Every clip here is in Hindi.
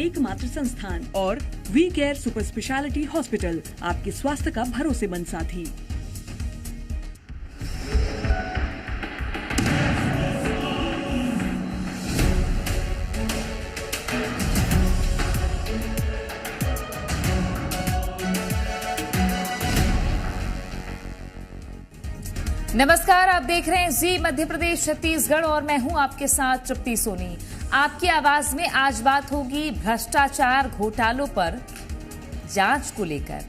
एकमात्र संस्थान और We Care Super Speciality Hospital, आपके स्वास्थ्य का भरोसेमंद साथी। नमस्कार, आप देख रहे हैं जी मध्य प्रदेश छत्तीसगढ़ और मैं हूं आपके साथ तृप्ति सोनी। आपकी आवाज में आज बात होगी भ्रष्टाचार घोटालों पर जांच को लेकर,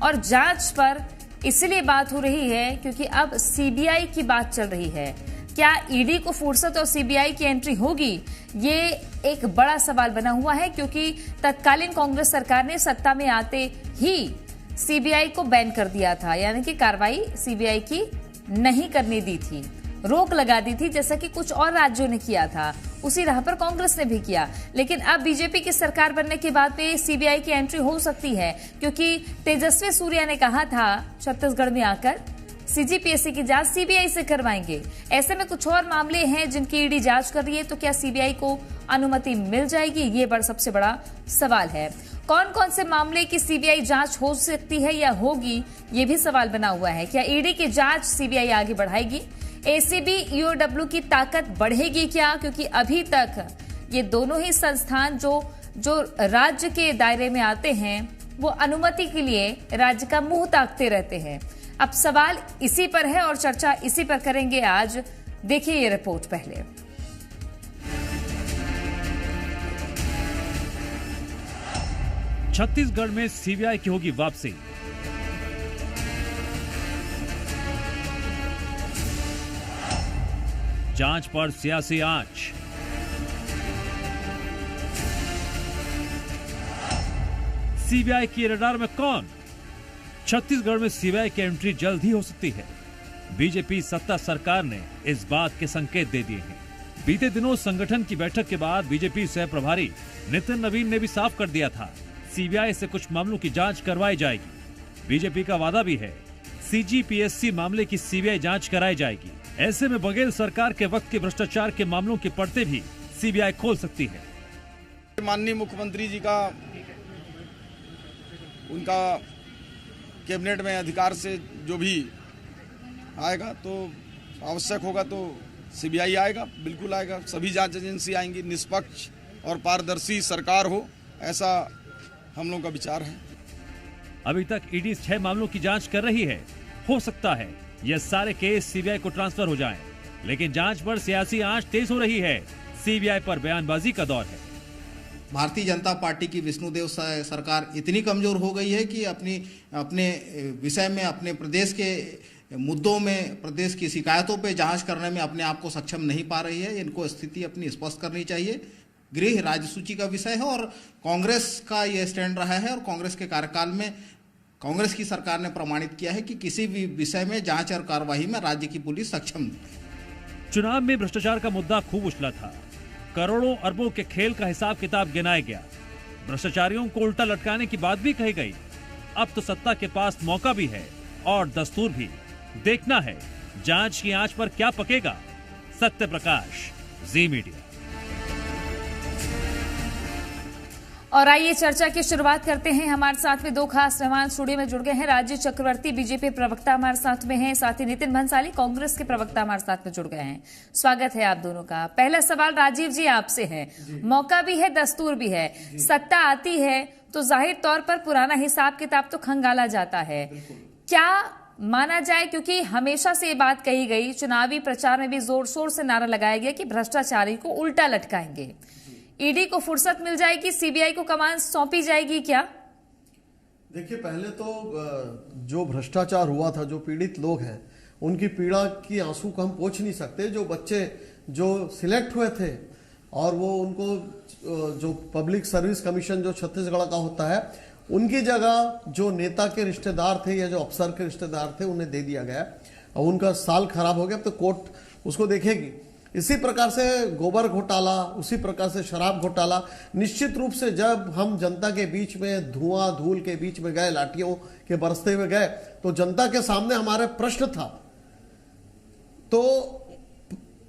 और जांच पर इसलिए बात हो रही है क्योंकि अब सीबीआई की बात चल रही है। क्या ईडी को फुर्सत और सीबीआई की एंट्री होगी, ये एक बड़ा सवाल बना हुआ है, क्योंकि तत्कालीन कांग्रेस सरकार ने सत्ता में आते ही सीबीआई को बैन कर दिया था, यानी कि कार्रवाई सीबीआई की नहीं करने दी थी, रोक लगा दी थी, जैसा कि कुछ और राज्यों ने किया था। उसी राह पर कांग्रेस ने भी किया। लेकिन अब बीजेपी की सरकार बनने के बाद में सीबीआई की एंट्री हो सकती है, क्योंकि तेजस्वी सूर्या ने कहा था छत्तीसगढ़ में आकर सीजीपीएससी की जांच सीबीआई से करवाएंगे। ऐसे में कुछ और मामले हैं जिनकी ईडी जांच कर रही है, तो क्या सीबीआई को अनुमति मिल जाएगी, ये सबसे बड़ा सवाल है। कौन कौन से मामले की सीबीआई जांच हो सकती है या होगी, ये भी सवाल बना हुआ है। क्या ईडी की जांच सीबीआई आगे बढ़ाएगी? एसीबी ईओडब्ल्यू की ताकत बढ़ेगी क्या? क्योंकि अभी तक ये दोनों ही संस्थान जो राज्य के दायरे में आते हैं, वो अनुमति के लिए राज्य का मुंह ताकते रहते हैं। अब सवाल इसी पर है और चर्चा इसी पर करेंगे आज। देखिए ये रिपोर्ट पहले। छत्तीसगढ़ में सीबीआई की होगी वापसी। जांच पर सियासी आंच। सीबीआई की रडार में कौन? छत्तीसगढ़ में सीबीआई की एंट्री जल्द ही हो सकती है। बीजेपी सत्ता सरकार ने इस बात के संकेत दे दिए हैं। बीते दिनों संगठन की बैठक के बाद बीजेपी सह प्रभारी नितिन नवीन ने भी साफ कर दिया था, सीबीआई से कुछ मामलों की जांच करवाई जाएगी। बीजेपी का वादा भी है, सीजीपीएससी मामले की सीबीआई जांच कराई जाएगी। ऐसे में बघेल सरकार के वक्त के भ्रष्टाचार के मामलों के पर्दे भी सीबीआई खोल सकती है। माननीय मुख्यमंत्री जी का उनका कैबिनेट में अधिकार से जो भी आएगा, तो आवश्यक होगा तो सीबीआई आएगा, बिल्कुल आएगा। सभी जांच एजेंसी आएंगी, निष्पक्ष और पारदर्शी सरकार हो, ऐसा हम लोगों का विचार है। अभी तक ईडी 6 मामलों की जांच कर रही है। हो सकता है ये सारे केस सीबीआई को ट्रांसफर हो जाएं, लेकिन जांच पर सियासी आंच तेज हो रही है। सीबीआई पर बयानबाजी का दौर है। भारतीय जनता पार्टी की विष्णुदेव सरकार इतनी कमजोर हो गई है कि अपने विषय में, अपने प्रदेश के मुद्दों में, प्रदेश की शिकायतों पे जांच करने में अपने आप को सक्षम नहीं पा रही है। इनको स्थिति अपनी स्पष्ट करनी चाहिए। गृह राज्य सूची का विषय है और कांग्रेस का यह स्टैंड रहा है, और कांग्रेस के कार्यकाल में कांग्रेस की सरकार ने प्रमाणित किया है कि किसी भी विषय में जांच और कार्यवाही में राज्य की पुलिस सक्षम नहीं। चुनाव में भ्रष्टाचार का मुद्दा खूब उछला था। करोड़ों अरबों के खेल का हिसाब किताब गिनाया गया। भ्रष्टाचारियों को उल्टा लटकाने की बात भी कही गई। अब तो सत्ता के पास मौका भी है और दस्तूर भी। देखना है जांच की आंच पर क्या पकेगा। सत्य प्रकाश, जी मीडिया। और आइए चर्चा की शुरुआत करते हैं। हमारे साथ में दो खास मेहमान स्टूडियो में जुड़ गए हैं। राजीव चक्रवर्ती बीजेपी प्रवक्ता हमारे साथ में हैं, साथ ही नितिन भंसाली कांग्रेस के प्रवक्ता हमारे साथ में जुड़ गए हैं। स्वागत है आप दोनों का। पहला सवाल राजीव जी आपसे है। मौका भी है, दस्तूर भी है। सत्ता आती है तो जाहिर तौर पर पुराना हिसाब किताब तो खंगाला जाता है। क्या माना जाए, क्योंकि हमेशा से ये बात कही गई, चुनावी प्रचार में भी जोर शोर से नारा लगाया गया कि भ्रष्टाचारी को उल्टा लटकाएंगे। ईडी को फुर्सत मिल जाएगी, सीबीआई को कमान सौंपी जाएगी क्या? देखिए, पहले तो जो भ्रष्टाचार हुआ था, जो पीड़ित लोग हैं, उनकी पीड़ा की आंसू को हम पोंछ नहीं सकते। जो बच्चे जो सिलेक्ट हुए थे और वो उनको जो पब्लिक सर्विस कमीशन जो छत्तीसगढ़ का होता है, उनकी जगह जो नेता के रिश्तेदार थे या जो अफसर के रिश्तेदार थे उन्हें दे दिया गया और उनका साल खराब हो गया, तो कोर्ट उसको देखेगी। इसी प्रकार से गोबर घोटाला, उसी प्रकार से शराब घोटाला। निश्चित रूप से जब हम जनता के बीच में, धुआं धूल के बीच में गए, लाठियों के बरसते हुए गए, तो जनता के सामने हमारे प्रश्न था। तो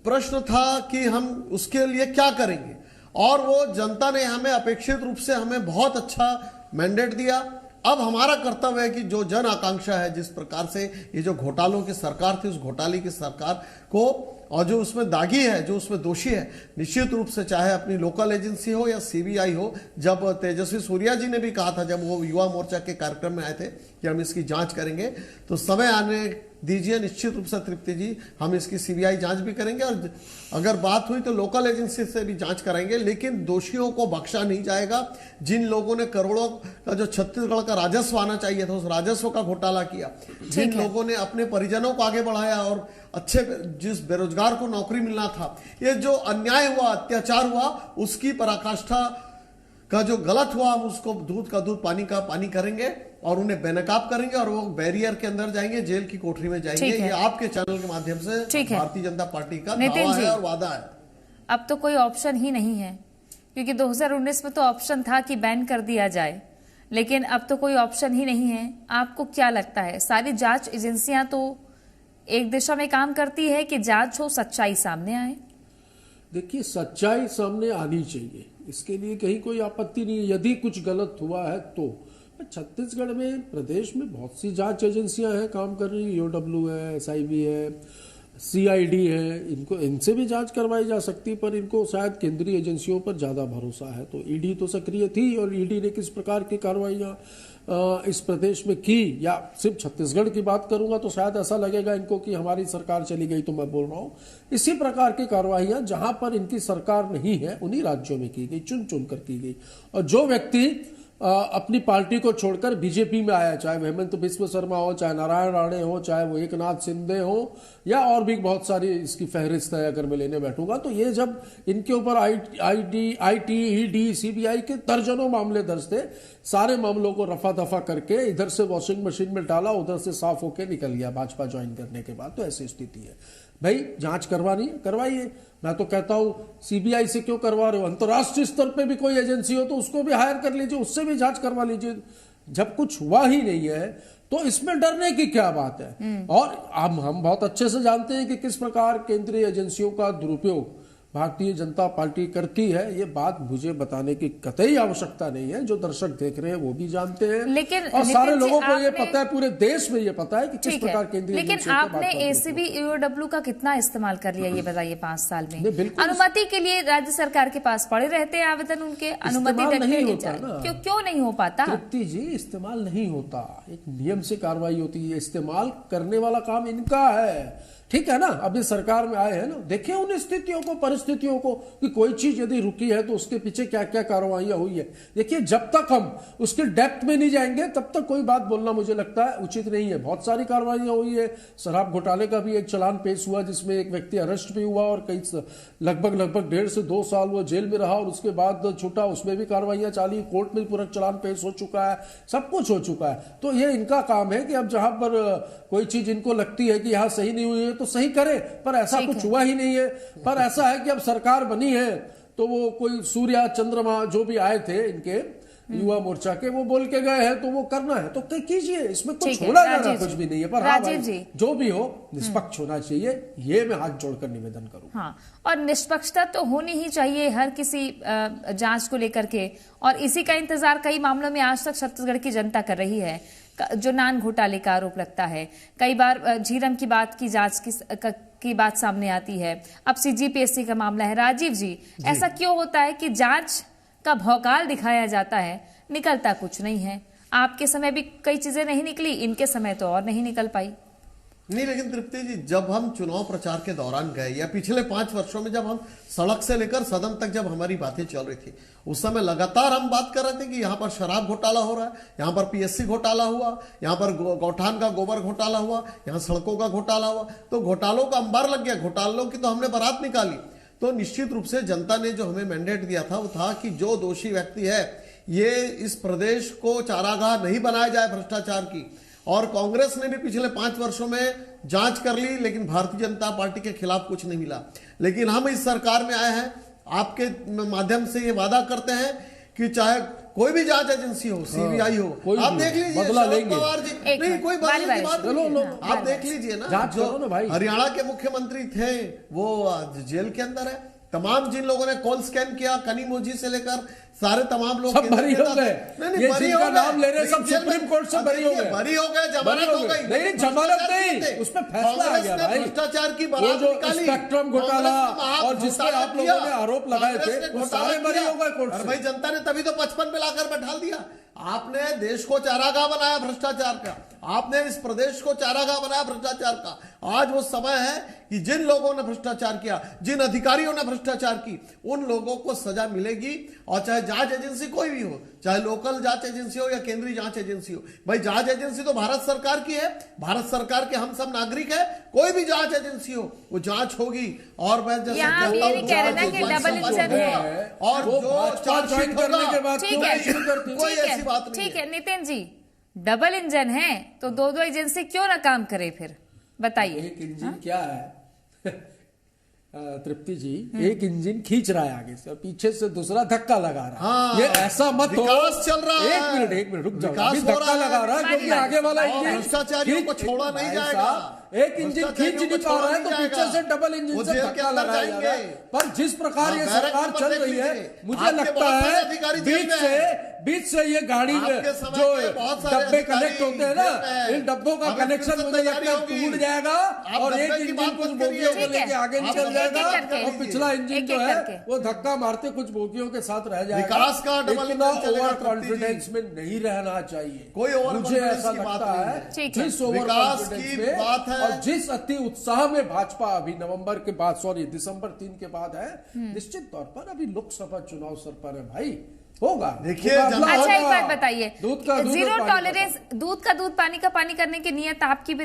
प्रश्न था कि हम उसके लिए क्या करेंगे। और वो जनता ने हमें अपेक्षित रूप से हमें बहुत अच्छा मैंडेट दिया। अब हमारा कर्तव्य है कि जो जन आकांक्षा है, जिस प्रकार से ये जो घोटालों की सरकार थी, उस घोटाले की सरकार को, और जो उसमें दागी है, जो उसमें दोषी है, निश्चित रूप से चाहे अपनी लोकल एजेंसी हो या सीबीआई हो। जब तेजस्वी सूर्या जी ने भी कहा था, जब वो युवा मोर्चा के कार्यक्रम में आए थे कि हम इसकी जांच करेंगे, तो समय आने दीजिए, निश्चित रूप से तृप्ति जी, हम इसकी सीबीआई जांच भी करेंगे और अगर बात हुई तो लोकल एजेंसी से भी जांच कराएंगे। लेकिन दोषियों को बख्शा नहीं जाएगा। जिन लोगों ने करोड़ों का जो छत्तीसगढ़ का राजस्व आना चाहिए था, उस राजस्व का घोटाला किया, जिन लोगों ने अपने परिजनों को आगे बढ़ाया और अच्छे जिस बेरोजगार को नौकरी मिलना था, ये जो अन्याय हुआ, अत्याचार हुआ, उसकी पराकाष्ठा का जो गलत हुआ, हम उसको दूध का दूध पानी का पानी करेंगे और उन्हें बेनकाब करेंगे और वो बैरियर के अंदर जाएंगे, जेल की कोठरी में जाएंगे। ये आपके चैनल के माध्यम से भारतीय जनता पार्टी का दावा है और वादा है। अब तो कोई ऑप्शन ही नहीं है, क्योंकि 2019 में तो ऑप्शन था कि बैन कर दिया जाए, लेकिन अब तो कोई ऑप्शन ही नहीं है। आपको क्या लगता है, सारी जांच एजेंसियां तो एक दिशा में काम करती है कि जांच हो, सच्चाई सामने आए? देखिए, सच्चाई सामने आनी चाहिए, इसके लिए कहीं कोई आपत्ति नहीं है। यदि कुछ गलत हुआ है तो छत्तीसगढ़ में, प्रदेश में बहुत सी जांच एजेंसियां हैं काम कर रही, ईओडब्ल्यू है, एसआईबी है, सीआईडी है, इनसे भी जांच करवाई जा सकती, पर इनको शायद केंद्रीय एजेंसियों पर ज्यादा भरोसा है। तो ईडी तो सक्रिय थी और ईडी ने किस प्रकार की कार्रवाइयां इस प्रदेश में की, या सिर्फ छत्तीसगढ़ की बात करूंगा तो शायद ऐसा लगेगा इनको कि हमारी सरकार चली गई, तो मैं बोल रहा हूं इसी प्रकार की कार्रवाइयां जहां पर इनकी सरकार नहीं है उन्हीं राज्यों में की गई, चुन चुन कर की गई। और जो व्यक्ति अपनी पार्टी को छोड़कर बीजेपी में आया, चाहे हेमंत बिस्व शर्मा हो, चाहे नारायण राणे हो, चाहे वो एकनाथ शिंदे हो, या और भी बहुत सारी इसकी फहरिस्त है अगर मैं लेने बैठूंगा, तो ये जब इनके ऊपर आईटी, ईडी, सीबीआई के दर्जनों मामले दर्ज थे, सारे मामलों को रफा दफा करके इधर से वॉशिंग मशीन में डाला, उधर से साफ होके निकल गया भाजपा ज्वाइन करने के बाद। तो ऐसी स्थिति है। भाई जांच करवानी है, करवाइए। मैं तो कहता हूं सीबीआई से क्यों करवा रहे हो, अंतर्राष्ट्रीय स्तर पे भी कोई एजेंसी हो तो उसको भी हायर कर लीजिए, उससे भी जांच करवा लीजिए। जब कुछ हुआ ही नहीं है तो इसमें डरने की क्या बात है। और हम बहुत अच्छे से जानते हैं कि किस प्रकार केंद्रीय एजेंसियों का दुरुपयोग भारतीय जनता पार्टी करती है। ये बात मुझे बताने की कतई आवश्यकता नहीं है, जो दर्शक देख रहे हैं वो भी जानते हैं, लेकिन और सारे लोगों को ये पता है, पूरे देश में ये पता है कि किस प्रकार केंद्रीय। लेकिन आपने एसीबी, ईओडब्ल्यू का कितना इस्तेमाल कर लिया, ये बताइए 5 साल में? अनुमति के लिए राज्य सरकार के पास पड़े रहते हैं आवेदन, उनके अनुमति क्यों नहीं हो पाता? तृप्ति जी, इस्तेमाल नहीं होता, एक नियम से कार्रवाई होती है, इस्तेमाल करने वाला काम इनका है। ठीक है ना, अभी सरकार में आए हैं ना, देखिए उन स्थितियों को, परिस्थितियों को, कि कोई चीज यदि रुकी है तो उसके पीछे क्या क्या कार्रवाइयां हुई है। देखिए, जब तक हम उसके डेप्थ में नहीं जाएंगे तब तक कोई बात बोलना मुझे लगता है उचित नहीं है। बहुत सारी कार्रवाइयां हुई है। शराब घोटाले का भी एक चलान पेश हुआ जिसमें एक व्यक्ति अरेस्ट भी हुआ और कई लगभग 1.5 से 2 साल वो जेल में रहा और उसके बाद छूटा, उसमें भी कार्रवाइयां चाली, कोर्ट में पूरा चलान पेश हो चुका है, सब कुछ हो चुका है। तो ये इनका काम है कि अब जहां पर कोई चीज इनको लगती है कि यहां सही नहीं हुई है तो सही करे, पर ऐसा कुछ हुआ ही नहीं है। पर ऐसा है कि अब सरकार बनी है तो वो कोई सूर्या चंद्रमा जो भी आए थे इनके युवा मोर्चा के, वो बोल के गए हैं तो वो करना है तो कीजिए, इसमें कुछ होना जाना कुछ भी नहीं है। पर हाँ भाई, जो भी हो निष्पक्ष होना चाहिए, ये मैं हाथ जोड़कर निवेदन करूं। हाँ, और निष्पक्षता तो होनी ही चाहिए हर किसी जांच को लेकर के, और इसी का इंतजार कई मामलों में आज तक छत्तीसगढ़ की जनता कर रही है। जो नान घोटाले का आरोप लगता है, कई बार झीरम की बात की जांच की बात सामने आती है, अब सीजीपीएससी का मामला है। राजीव जी, ऐसा क्यों होता है कि जांच का भौकाल दिखाया जाता है, निकलता कुछ नहीं है? आपके समय भी कई चीजें नहीं निकली, इनके समय तो और नहीं निकल पाई। नहीं, लेकिन तृप्ति जी, जब हम चुनाव प्रचार के दौरान गए या पिछले 5 वर्षों में जब हम सड़क से लेकर सदन तक जब हमारी बातें चल रही थी, उस समय लगातार हम बात कर रहे थे कि यहाँ पर शराब घोटाला हो रहा है, यहाँ पर पीएससी घोटाला हुआ, यहाँ पर गौठान का गोबर घोटाला हुआ, यहाँ सड़कों का घोटाला हुआ। तो घोटालों का अंबार लग गया, घोटालों की तो हमने बारात निकाली। तो निश्चित रूप से जनता ने जो हमें मैंडेट दिया था वो था कि जो दोषी व्यक्ति है, ये इस प्रदेश को चारागाह नहीं बनाया जाए भ्रष्टाचार की। और कांग्रेस ने भी पिछले 5 वर्षों में जांच कर ली, लेकिन भारतीय जनता पार्टी के खिलाफ कुछ नहीं मिला। लेकिन हम इस सरकार में आए हैं, आपके माध्यम से ये वादा करते हैं कि चाहे कोई भी जांच एजेंसी हो, सीबीआई हो, आप देख लीजिए, शरद पवार जी, नहीं कोई बदलने की बात नहीं, आप देख लीजिए ना, जो हरियाणा के मुख्यमंत्री थे वो जेल के अंदर है, तमाम जिन लोगों ने कॉल स्कैम किया, कनीमोजी से लेकर सारे तमाम लोग सब बरी हो गए। नहीं, ये बरी जिनका हो नाम गए। ले रहे हैं सब लेकिन जेल में- सुप्रीम कोर्ट से बरी हो गए। बरी हो गए, जमानत हो गई। नहीं, जमानत नहीं, उस पे फैसला आ गया भाई। भ्रष्टाचार की वो बारात जो निकाली, स्पेक्ट्रम घोटाला कांग्रेस ने और जिस पे आप लोगों ने आरोप लगाए थे, कांग्रेस ने वो घोटाला सारे बरी किया। हो गए कोर्ट और से। भाई जनता ने तभी तो 55 पे लाकर बैठा दिया। आपने देश को चारागाह बनाया भ्रष्टाचार का, आपने इस प्रदेश को चारागाह बनाया भ्रष्टाचार का। आज वो समय है कि जिन लोगों ने भ्रष्टाचार किया, जिन अधिकारियों ने भ्रष्टाचार की, उन लोगों को सजा मिलेगी। और चाहे जांच एजेंसी कोई भी हो, चाहे लोकल जांच एजेंसी हो या केंद्रीय जांच एजेंसी हो, भाई जांच एजेंसी तो भारत सरकार की है, भारत सरकार के हम सब नागरिक है। कोई भी जांच एजेंसी हो, वो जांच होगी। और मैं जैसे यहाँ आप ये नहीं कह रहे ना कि डबल इंजन है। और वो जो भाजपा चार्जशीट ज्वाइन करने के बाद ठीक क्यों है, नहीं शुरू करती? कोई ऐसी बात नहीं ठीक है। है नितिन जी, डबल इंजन है तो दो दो एजेंसी क्यों ना काम करे फिर, बताइए। एक इंजन क्या है तृप्ति जी, एक इंजन खींच रहा है आगे से और पीछे से दूसरा धक्का लगा रहा है। हाँ, ये ऐसा मत हो। विकास चल रहा है। एक मिनट रुक जाओ। विकास अभी हो धक्का रहा है। लगा रहा है क्योंकि आगे वाला और इंजन भ्रष्टाचारियों को छोड़ा नहीं भाई जाएगा। साहब, एक इंजन खींच नहीं पा रहा है तो पीछे से डबल इंजन वो से जेल के धक्का अंदर लगाया जा रहा है। जाएंगे। पर जिस प्रकार ये बैरक सरकार नंबर चल देख रही है, लीजिए। मुझे आपके लगता बहुत सारे है अधिकारी जेल में हैं। बीच से ये गाड़ी आपके समय जो के बहुत सारे डब्बे अधिकारी कनेक्ट होते हैं ना, जेल में हैं। इन डब्बों का अभी कनेक्शन फिर से मुझे लगता है तैयारी टूट होगी। जाएगा आप और डब्बे एक की इंजन बात कुछ मत बोगियों को करिए। लेके आगे आप निकल एक-एक जाएगा करके। और पिछला इंजन एक-एक जो है करके। वो धक्का मारते कुछ बोगियों के साथ रह जाएगा। विकास का डबल इतना इंजन चलेगा, ओवर तृप्ति कॉन्फिडेंस जी। में नहीं रहना चाहिए। कोई ओवर मुझे कॉन्फिडेंस ऐसा की बात लगता नहीं है है। ठीक है। जिस ओवर विकास कॉन्फिडेंस की में बात है। और जिस अति उत्साह में भाजपा अभी नवंबर के बाद, सॉरी दिसंबर 3 के बाद है, निश्चित तौर पर अभी लोकसभा चुनाव सर पर है भाई, होगा। देखिए, मुकाबला अच्छा एक होगा। बात बताइए, दूध का दूध जीरो और पानी का टॉलरेंस, दूध का दूध पानी का पानी करने की नियत आपकी भी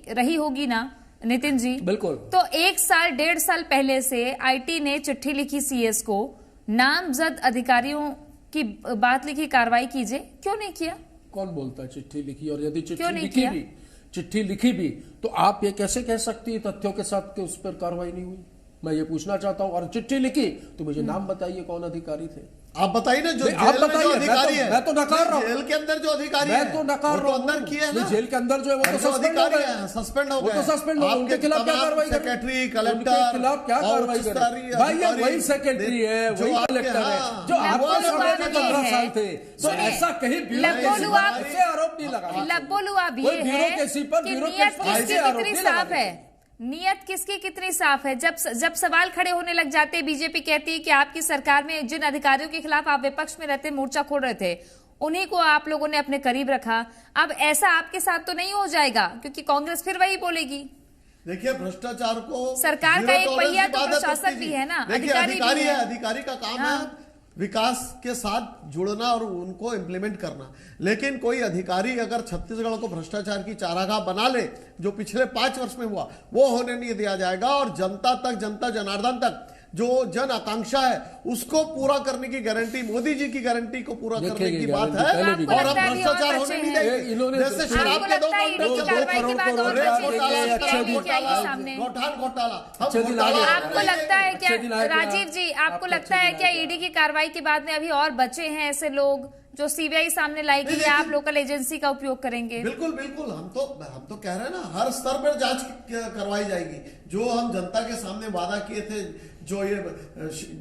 रही होगी ना नितिन जी? बिल्कुल। तो 1 साल 1.5 साल पहले से आईटी ने चिट्ठी लिखी सीएस को, नामजद अधिकारियों की बात लिखी, कार्रवाई कीजिए, क्यों नहीं किया? कौन बोलता है चिट्ठी लिखी? और यदि क्यों चिट्ठी नहीं लिखी किया? भी, चिट्ठी लिखी भी, तो आप ये कैसे कह सकती है तथ्यों के साथ कि उस पर कार्रवाई नहीं हुई? मैं ये पूछना चाहता हूं। और चिट्ठी लिखी तो मुझे नाम बताइए कौन अधिकारी थे। आप बताइए ना, जो नहीं, आप जेल में बताइए, जो मैं तो- अधिकारी है, मैं तो नकार रहा हूं। जेल के अंदर जो अधिकारी मैं है, तो नकार वो रहा तो अंदर हूं। किए हैं नहीं, ना। जेल के अंदर जो है वो और तो जो सस्पेंड हो अधिकारी गए, हैं, सस्पेंड हो वो गए। तो सस्पेंड हो गए, उनके आपके खिलाफ क्या तमाम कार्रवाई करें? सेक्रेटरी, उनके कलेक्टर खिलाफ क्या और कार्रवाई उच्च करें? स्तरीय भाई ये अधिकारी वही सेक्रेटरी है, जो वही आपके- कलेक्टर है हाँ, जो वो आपके तो समय में बात 15 ये साल है। थे। तो सुनिए, ऐसा कहीं लब्बो-लुआब ऐसे आरोप नहीं लगा। लब्बो-लुआब कोई ये ब्यूरोक्रेसी है पर कि ब्यूरोक्रेट नियत पर किसकी ऐसे आरोप कितनी नहीं साफ लगाते। है, नियत किसकी कितनी साफ है। जब सवाल खड़े होने लग जाते, बीजेपी कहती है कि आपकी सरकार में जिन अधिकारियों के खिलाफ आप विपक्ष में रहते मोर्चा खोल रहे थे, उन्हीं को आप लोगों ने अपने करीब रखा। अब ऐसा आपके साथ तो नहीं हो जाएगा, क्योंकि कांग्रेस फिर वही बोलेगी। देखिए, भ्रष्टाचार को सरकार का एक पहिया तो प्रशासन भी है ना, देखिए, अधिकारी अधिकारी भी है, है। अधिकारी का काम हाँ। है विकास के साथ जुड़ना और उनको इम्प्लीमेंट करना। लेकिन कोई अधिकारी अगर छत्तीसगढ़ को भ्रष्टाचार की चारागाह बना ले, जो पिछले 5 वर्ष में हुआ, वो होने नहीं दिया जाएगा। और जनता तक, जनता जनार्दन तक जो जन आकांक्षा है उसको पूरा करने की गारंटी, मोदी जी की गारंटी को पूरा करने की बात है। पहले भी और हम लगता है भ्रष्टाचार होने नहीं देंगे। इन्होंने जैसे शराब के 2 काउंटर आपको चल रहे लगता है ईडी कार्रवाई के बाद और रेत बचे घोटाला, हैं? शराब क्या घोटाला, आएगी सामने? घोटाला, हम अच्छे दिन घोटाला आगे। आपको लगता है क्या, अच्छे दिन आए क्या? राजीव जी, आपको आपको लगता अच्छे है दिन क्या आए क्या? ईडी की कार्रवाई के बाद में अभी और बचे हैं ऐसे लोग जो सीबीआई सामने लाएगी, या आप लोकल एजेंसी का उपयोग करेंगे? बिल्कुल बिल्कुल, हम तो कह रहे हैं ना, हर स्तर पर जांच करवाई जाएगी। जो हम जनता के सामने वादा किए थे, जो ये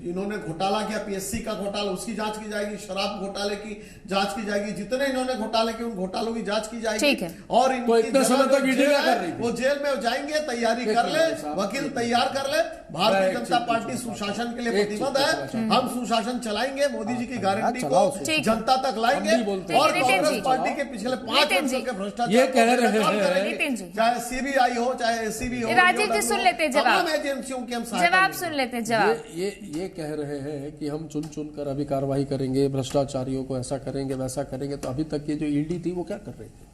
इन्होंने घोटाला किया, पीएससी का घोटाला, उसकी जांच की जाएगी, शराब घोटाले की जांच की जाएगी, जितने इन्होंने घोटाले किए उन घोटालों की जांच की जाएगी। ठीक है। और तो इतने समय तक ईडी क्या कर रही थी? वो जेल में जाएंगे, तैयारी कर ले, वकील तैयार कर ले। भारतीय जनता पार्टी सुशासन के लिए प्रतिबद्ध है। हम सुशासन चलाएंगे, मोदी जी की गारंटी को जनता तक लाएंगे। और कांग्रेस पार्टी के पिछले 5 वर्षों के भ्रष्टाचार ये कह रहे हैं, नितिन जी, चाहे सीबीआई हो, चाहे एसीबी हो, राजीव जी सुन लेते हैं जवाब, तमाम एजेंसियों की हम सहायता जवाब लेंगे। सुन लेते हैं, जवाब। ये कह रहे हैं कि हम चुन चुन कर अभी कार्रवाई करेंगे, भ्रष्टाचारियों को ऐसा करेंगे वैसा करेंगे। तो अभी तक ये जो ईडी थी वो क्या कर रही थी?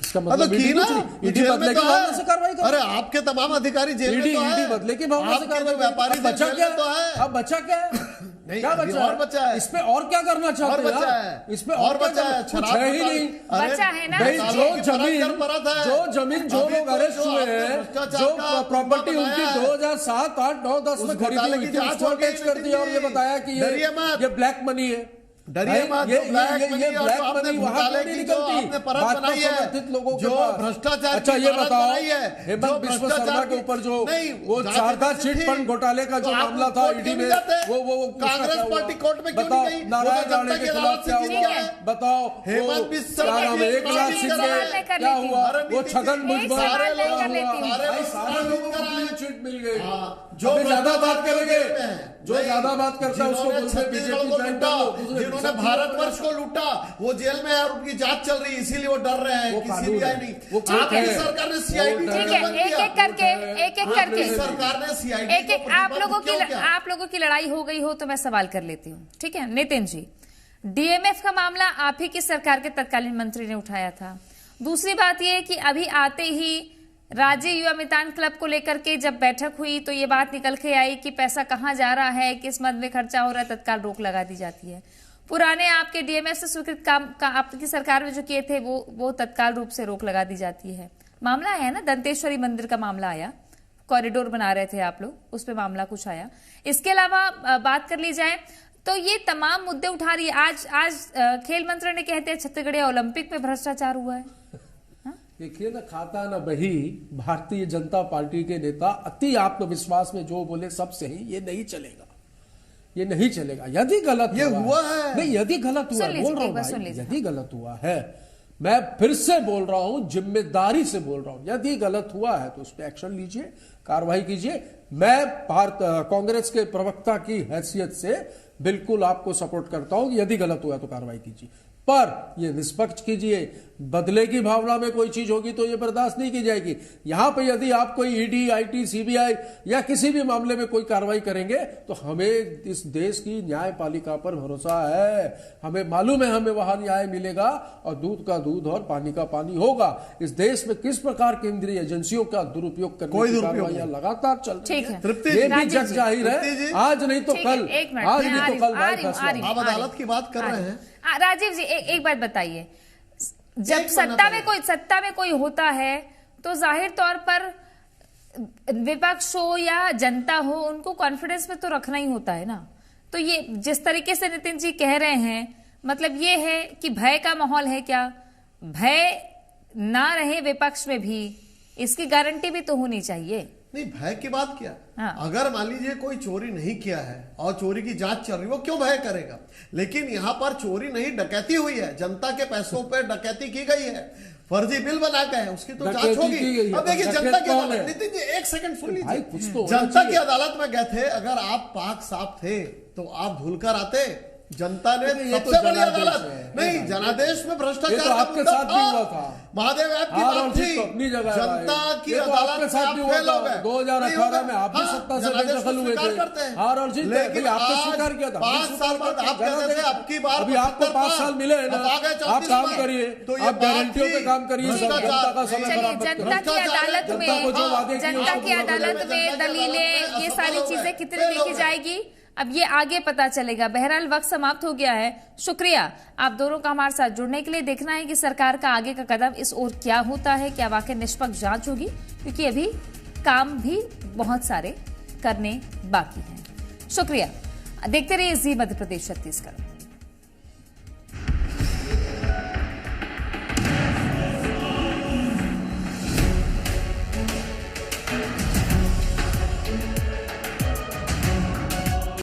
इसका मतलब की ना, ईडी बदले की भावना से कार्रवाई कर। अरे आपके तमाम अधिकारी जेल में तो ईडी है। बदले की भावना से आपके कार्रवाई जो व्यापारी बचा जेल क्या में तो है। अब बचा क्या है? नहीं, क्या अभी बचा और बचा है। इस पे और क्या करना चाहते और बचा है। इस पे और बचा है। कुछ शराब है ही घोटाला- नहीं। अरे, बचा है ना। भाई, घोटालों की जो परत है। जमीन जो अभी लोग तो अरेस्ट जो हुए आपने हैं, भ्रष्टाचार जो का प्रॉपर्टी बनाया उनकी है, 2007, 8, 9, 10 उस में खरीदी घोटाले हुई की थी, जांच उसको हो गई, अटैच कर दिया और ये बताया कि डरिए मत। ये ब्लैक मनी है। डरिए मत, ये ब्लैक मनी और ब्लैक जो आपने मनी वहां घोटाले नहीं की जो निकलती। आपने परत भाजपा बनाई समर्थित है, लोगों के जो पास। भ्रष्टाचार अच्छा की ये परत बताओ, बनाई है, हेमंत बिश्व शर्मा के ऊपर जो वो शारदा चिट फंड घोटाले का जो मामला था ईडी में, वो कांग्रेस पार्टी कोर्ट में क्यों नहीं गई? नारायण राणे के खिलाफ क्या हुआ बताओ, हेमंत बिश्व क्या नाम है, एकनाथ शिंदे क्या हुआ, वो छगन भुजबल सारे क्या लोग हुआ, भाई सारे लोगों को क्लीन चिट मिल गई। जो ज्यादा बात करेंगे, जो ज्यादा बात करता है उसको बोलते हैं बीजेपी ज्वाइन कर लो। जिन्होंने भारतवर्ष को लूटा वो जेल में है और उनकी जांच चल रही है, इसीलिए वो डर रहे हैं कि सीबीआई नहीं। आपकी सरकार ने सीआईडी ठीक है, एक एक करके सरकार ने सीआईडी एक आप लोगों की लड़ाई हो गई हो तो मैं सवाल कर लेती हूँ। ठीक है नितिन जी, डीएमएफ का मामला आप ही की सरकार के तत्कालीन मंत्री ने उठाया था। दूसरी बात यह है कि अभी आते ही राज्य युवा मितान क्लब को लेकर के जब बैठक हुई तो ये बात निकल के आई कि पैसा कहां जा रहा है, किस मद में खर्चा हो रहा है, तत्काल रोक लगा दी जाती है। पुराने आपके डीएमएफ से स्वीकृत काम का आपकी सरकार में जो किए थे वो तत्काल रूप से रोक लगा दी जाती है। मामला आया ना, दंतेश्वरी मंदिर का मामला आया, कॉरिडोर बना रहे थे आप लोग, उस पर मामला कुछ आया। इसके अलावा बात कर ली जाए तो ये तमाम मुद्दे उठा रही है। आज खेल मंत्री ने कहते हैं छत्तीसगढ़ ओलंपिक में भ्रष्टाचार हुआ है। देखिए ना, खाता ना बही भारतीय जनता पार्टी के नेता अति आत्मविश्वास में जो बोले सब सही, ये नहीं चलेगा, ये नहीं चलेगा। यदि गलत ये हुआ है, नहीं यदि गलत हुआ है, बोल रहा हूं भाई, यदि गलत हुआ है, मैं फिर से बोल रहा हूं, जिम्मेदारी से बोल रहा हूं, यदि गलत हुआ है तो उस पर एक्शन लीजिए, कार्रवाई कीजिए। मैं कांग्रेस के प्रवक्ता की हैसियत से बिल्कुल आपको सपोर्ट करता हूं कि यदि गलत हुआ तो कार्रवाई कीजिए, पर ये निष्पक्ष कीजिए। बदले की भावना में कोई चीज होगी तो ये बर्दाश्त नहीं की जाएगी। यहां पे यदि आप कोई ईडी, आईटी, सीबीआई या किसी भी मामले में कोई कार्रवाई करेंगे तो हमें इस देश की न्यायपालिका पर भरोसा है, हमें मालूम है हमें वहां न्याय मिलेगा और दूध का दूध और पानी का पानी होगा। इस देश में किस प्रकार केंद्रीय एजेंसियों का दुरुपयोग करने की कार्रवाइयां लगातार चल रही है, ये भी जग जाहिर है। आज नहीं तो कल, आज नहीं तो कल आप अदालत की बात कर रहे हैं। राजीव जी एक बात बताइए, जब सत्ता में कोई होता है तो जाहिर तौर पर विपक्ष हो या जनता हो, उनको कॉन्फिडेंस में तो रखना ही होता है ना। तो ये जिस तरीके से नितिन जी कह रहे हैं, मतलब ये है कि भय का माहौल है क्या? भय ना रहे विपक्ष में भी, इसकी गारंटी भी तो होनी चाहिए। नहीं, भय की बात क्या? हाँ। अगर मान लीजिए कोई चोरी नहीं किया है और चोरी की जांच चल रही है, वो क्यों भय करेगा? लेकिन यहाँ पर चोरी नहीं, डकैती हुई है, जनता के पैसों पर डकैती की गई है, फर्जी बिल बना के है, उसकी तो जांच होगी। अब देखिए जनता की अदालत, नितिन जी एक सेकंड सुन लीजिए, जनता की अदालत में गए थे, अगर आप पाक साफ थे तो आप धुलकर आते। जनता ने सबसे बड़ी अदालत नहीं, जनादेश में भ्रष्टाचार तो आपके साथ भी हुआ था, महादेव ऐप की बात थी, अपनी जगह जनता की अदालत के साथ भी हुआ था। 2018 में आप भी सत्ता से बेदखल हुए थे, हार और जीत, लेकिन आपने स्वीकार किया था। 5 साल बाद आप कहते थे अब की बार अभी आपको 5 साल मिले हैं ना, आप काम करिए, आप गारंटियों पे काम करिए, जनता का समय खराब मत जनता की अदालत में दलीलें, ये सारी चीजें कितनी देखी जाएगी अब ये आगे पता चलेगा। बहरहाल वक्त समाप्त हो गया है। शुक्रिया आप दोनों का हमारे साथ जुड़ने के लिए। देखना है कि सरकार का आगे का कदम इस ओर क्या होता है, क्या वाकई निष्पक्ष जांच होगी, क्योंकि अभी काम भी बहुत सारे करने बाकी हैं। शुक्रिया, देखते रहिए जी मध्य प्रदेश छत्तीसगढ़।